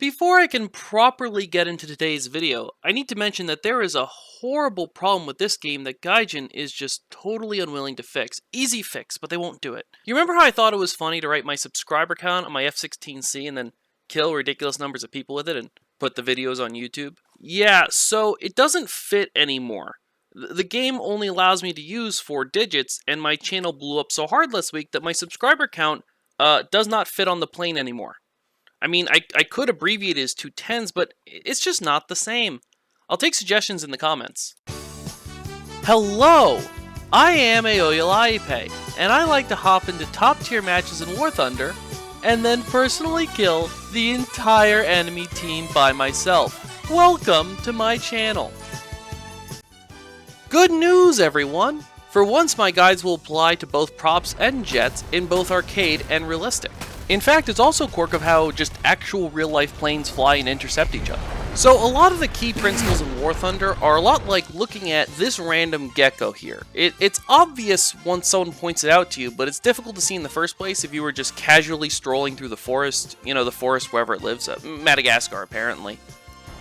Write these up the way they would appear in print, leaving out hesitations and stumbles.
Before I can properly get into today's video, I need to mention that there is a horrible problem with this game that Gaijin is just totally unwilling to fix. Easy fix, but they won't do it. You remember how I thought it was funny to write my subscriber count on my F-16C and then kill ridiculous numbers of people with it and put the videos on YouTube? Yeah, so it doesn't fit anymore. The game only allows me to use 4 digits, and my channel blew up so hard last week that my subscriber count does not fit on the plane anymore. I mean, I could abbreviate it as 2 tens, but it's just not the same. I'll take suggestions in the comments. Hello! I am Aoyalaipe, and I like to hop into top tier matches in War Thunder, and then personally kill the entire enemy team by myself. Welcome to my channel. Good news, everyone! For once, my guides will apply to both props and jets in both arcade and realistic. In fact, it's also a quirk of how just actual real-life planes fly and intercept each other. So a lot of the key principles in War Thunder are a lot like looking at this random Gecko here. It's obvious once someone points it out to you, but it's difficult to see in the first place if you were just casually strolling through the forest, the forest wherever it lives, Madagascar apparently.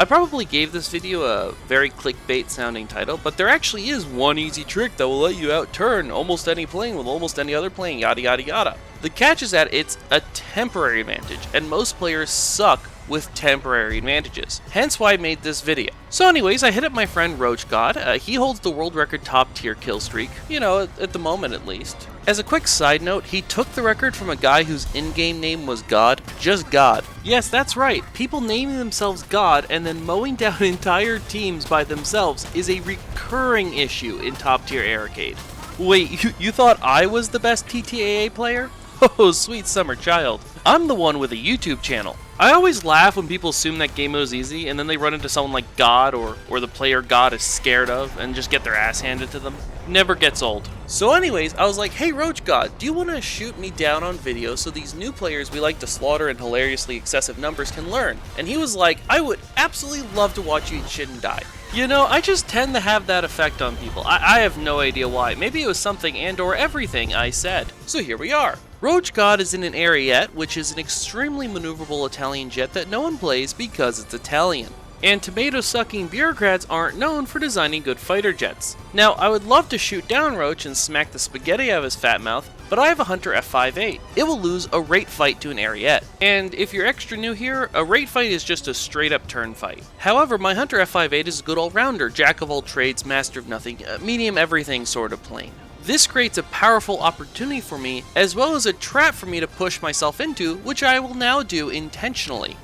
I probably gave this video a very clickbait sounding title, but there actually is one easy trick that will let you outturn almost any plane with almost any other plane, yada yada yada. The catch is that it's a temporary advantage, and most players suck with temporary advantages, hence why I made this video. So anyways, I hit up my friend Roach God. He holds the world record top tier kill streak, at the moment at least. As a quick side note, he took the record from a guy whose in-game name was God, just God. Yes, that's right, people naming themselves God and then mowing down entire teams by themselves is a recurring issue in top tier arcade. Wait, you thought I was the best TTAA player? Oh, sweet summer child. I'm the one with a YouTube channel. I always laugh when people assume that game was easy and then they run into someone like God or the player God is scared of and just get their ass handed to them. Never gets old. So anyways, I was like, hey Roach God, do you want to shoot me down on video so these new players we like to slaughter in hilariously excessive numbers can learn? And he was like, I would absolutely love to watch you eat shit and die. I just tend to have that effect on people. I have no idea why. Maybe it was something and or everything I said. So here we are. Roach God is in an Ariete, which is an extremely maneuverable Italian jet that no one plays because it's Italian. And tomato-sucking bureaucrats aren't known for designing good fighter jets. Now, I would love to shoot down Roach and smack the spaghetti out of his fat mouth, but I have a Hunter F58. It will lose a rate fight to an Ariete. And if you're extra new here, a rate fight is just a straight-up turn fight. However, my Hunter F58 is a good all-rounder, jack of all trades, master of nothing, medium everything sort of plane. This creates a powerful opportunity for me, as well as a trap for me to push myself into, which I will now do intentionally.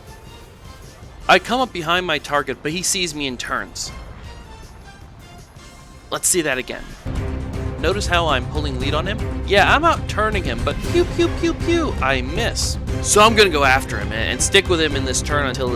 I come up behind my target, but he sees me and turns. Let's see that again. Notice how I'm pulling lead on him? Yeah, I'm out turning him, but pew pew pew pew, I miss. So I'm gonna go after him and stick with him in this turn until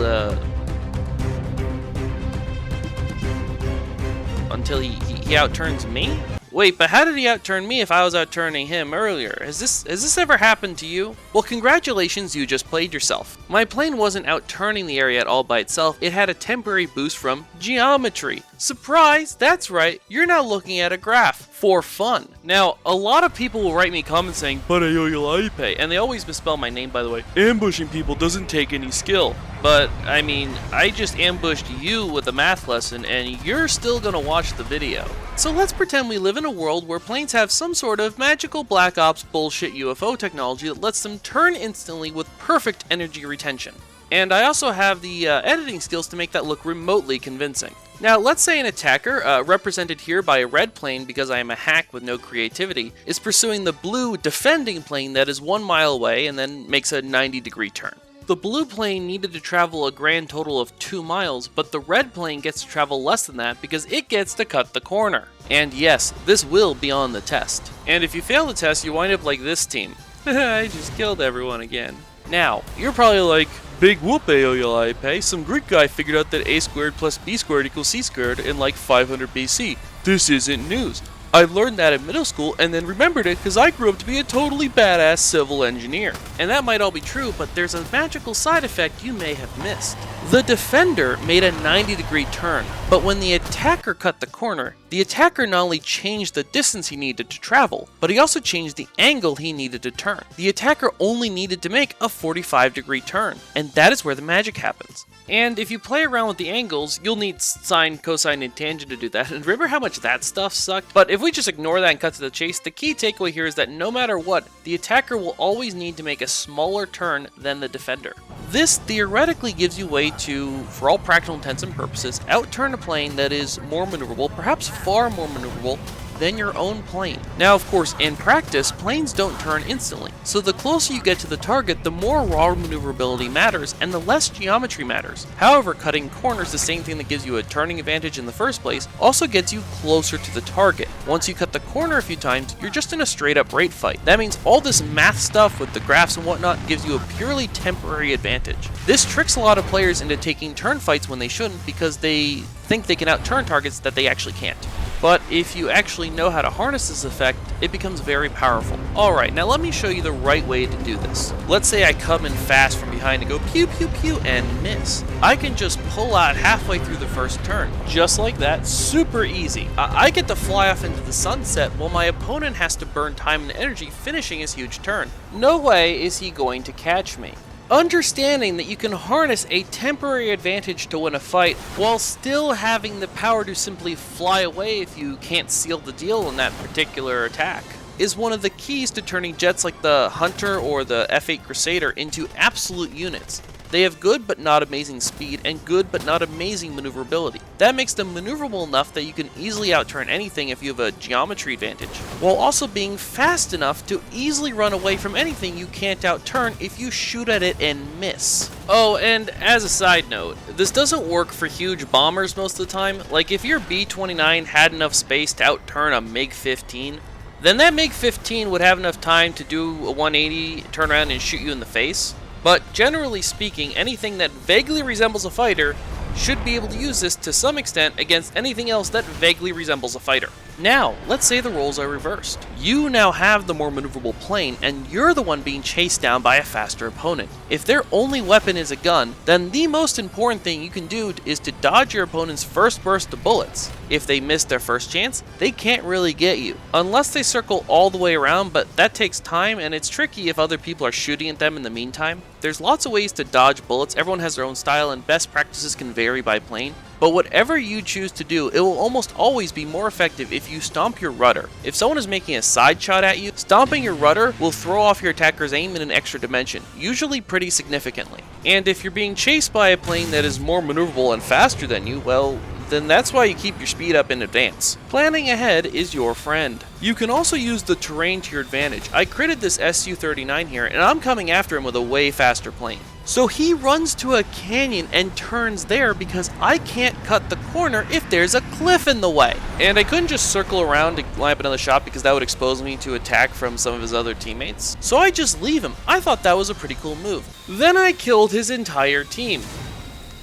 he outturns me? Wait, but how did he outturn me if I was outturning him earlier? Has this ever happened to you? Well, congratulations, you just played yourself. My plane wasn't outturning the Ariete all by itself, it had a temporary boost from geometry. Surprise, that's right, you're now looking at a graph. For fun. Now, a lot of people will write me comments saying, but Aoyalaipe, and they always misspell my name, by the way. Ambushing people doesn't take any skill. But, I mean, I just ambushed you with a math lesson, and you're still gonna watch the video. So let's pretend we live in a world where planes have some sort of magical Black Ops bullshit UFO technology that lets them turn instantly with perfect energy retention. And I also have the editing skills to make that look remotely convincing. Now, let's say an attacker, represented here by a red plane because I am a hack with no creativity, is pursuing the blue defending plane that is 1 mile away and then makes a 90-degree turn. The blue plane needed to travel a grand total of 2 miles, but the red plane gets to travel less than that because it gets to cut the corner. And yes, this will be on the test. And if you fail the test, you wind up like this team. I just killed everyone again. Now, you're probably like, big whoop Aoyalaipe, some Greek guy figured out that a squared plus b squared equals c squared in like 500 BC. This isn't news. I learned that in middle school and then remembered it because I grew up to be a totally badass civil engineer. And that might all be true, but there's a magical side effect you may have missed. The defender made a 90-degree turn, but when the attacker cut the corner, The attacker not only changed the distance he needed to travel, but he also changed the angle he needed to turn. The attacker only needed to make a 45-degree turn, and that is where the magic happens. And if you play around with the angles, you'll need sine, cosine, and tangent to do that, and remember how much that stuff sucked? But if we just ignore that and cut to the chase, the key takeaway here is that no matter what, the attacker will always need to make a smaller turn than the defender. This theoretically gives you a way to, for all practical intents and purposes, outturn a plane that is more maneuverable, perhaps far more maneuverable, than your own plane. Now, of course, in practice, planes don't turn instantly, so the closer you get to the target, the more raw maneuverability matters, and the less geometry matters. However, cutting corners, the same thing that gives you a turning advantage in the first place, also gets you closer to the target. Once you cut the corner a few times, you're just in a straight up rate fight. That means all this math stuff with the graphs and whatnot gives you a purely temporary advantage. This tricks a lot of players into taking turn fights when they shouldn't because they think they can outturn targets that they actually can't. But if you actually know how to harness this effect, it becomes very powerful. Alright, now let me show you the right way to do this. Let's say I come in fast from behind and go pew pew pew and miss. I can just pull out halfway through the first turn. Just like that, super easy. I get to fly off into the sunset while my opponent has to burn time and energy finishing his huge turn. No way is he going to catch me. Understanding that you can harness a temporary advantage to win a fight while still having the power to simply fly away if you can't seal the deal in that particular attack is one of the keys to turning jets like the Hunter or the F-8 Crusader into absolute units. They have good but not amazing speed and good but not amazing maneuverability. That makes them maneuverable enough that you can easily outturn anything if you have a geometry advantage, while also being fast enough to easily run away from anything you can't outturn if you shoot at it and miss. Oh, and as a side note, this doesn't work for huge bombers most of the time. Like if your B-29 had enough space to outturn a MiG-15, then that MiG-15 would have enough time to do a 180, turn around and shoot you in the face. But generally speaking, anything that vaguely resembles a fighter should be able to use this to some extent against anything else that vaguely resembles a fighter. Now, let's say the roles are reversed. You now have the more maneuverable plane, and you're the one being chased down by a faster opponent. If their only weapon is a gun, then the most important thing you can do is to dodge your opponent's first burst of bullets. If they miss their first chance, they can't really get you, unless they circle all the way around, but that takes time and it's tricky if other people are shooting at them in the meantime. There's lots of ways to dodge bullets, everyone has their own style and best practices can vary by plane. But whatever you choose to do, it will almost always be more effective if you stomp your rudder. If someone is making a side shot at you, stomping your rudder will throw off your attacker's aim in an extra dimension, usually pretty significantly. And if you're being chased by a plane that is more maneuverable and faster than you, well, then that's why you keep your speed up in advance. Planning ahead is your friend. You can also use the terrain to your advantage. I created this Su-39 here, and I'm coming after him with a way faster plane. So he runs to a canyon and turns there because I can't cut the corner if there's a cliff in the way. And I couldn't just circle around to line up another shot because that would expose me to attack from some of his other teammates. So I just leave him. I thought that was a pretty cool move. Then I killed his entire team.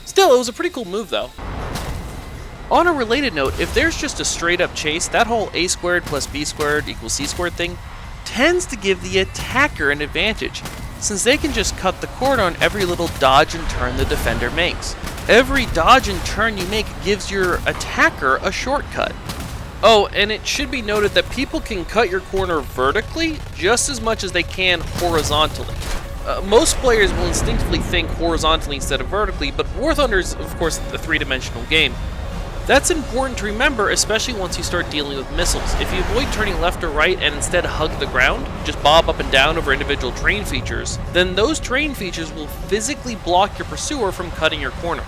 Still, it was a pretty cool move though. On a related note, if there's just a straight up chase, that whole a squared plus b squared equals c squared thing tends to give the attacker an advantage, since they can just cut the corner on every little dodge and turn the defender makes. Every dodge and turn you make gives your attacker a shortcut. Oh, and it should be noted that people can cut your corner vertically just as much as they can horizontally. Most players will instinctively think horizontally instead of vertically, but War Thunder is, of course, a three-dimensional game. That's important to remember, especially once you start dealing with missiles. If you avoid turning left or right and instead hug the ground, just bob up and down over individual terrain features, then those terrain features will physically block your pursuer from cutting your corner.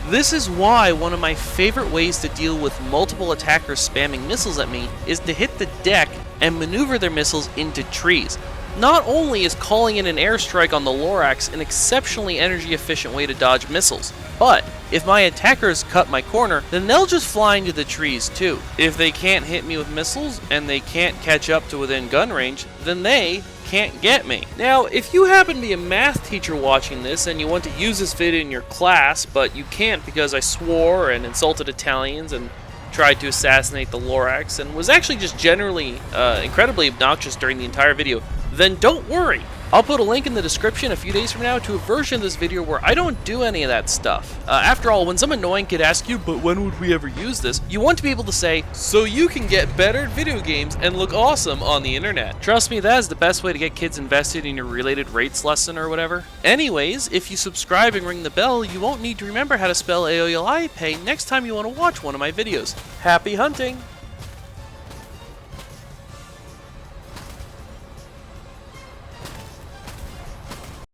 This is why one of my favorite ways to deal with multiple attackers spamming missiles at me is to hit the deck and maneuver their missiles into trees. Not only is calling in an airstrike on the Lorax an exceptionally energy efficient way to dodge missiles, but if my attackers cut my corner, then they'll just fly into the trees too. If they can't hit me with missiles and they can't catch up to within gun range, then they can't get me. Now, if you happen to be a math teacher watching this and you want to use this video in your class, but you can't because I swore and insulted Italians and tried to assassinate the Lorax and was actually just generally incredibly obnoxious during the entire video, then don't worry. I'll put a link in the description a few days from now to a version of this video where I don't do any of that stuff. After all, when some annoying kid asks you, but when would we ever use this? You want to be able to say, so you can get better at video games and look awesome on the internet. Trust me, that is the best way to get kids invested in your related rates lesson or whatever. Anyways, if you subscribe and ring the bell, you won't need to remember how to spell AOLI pay next time you want to watch one of my videos. Happy hunting!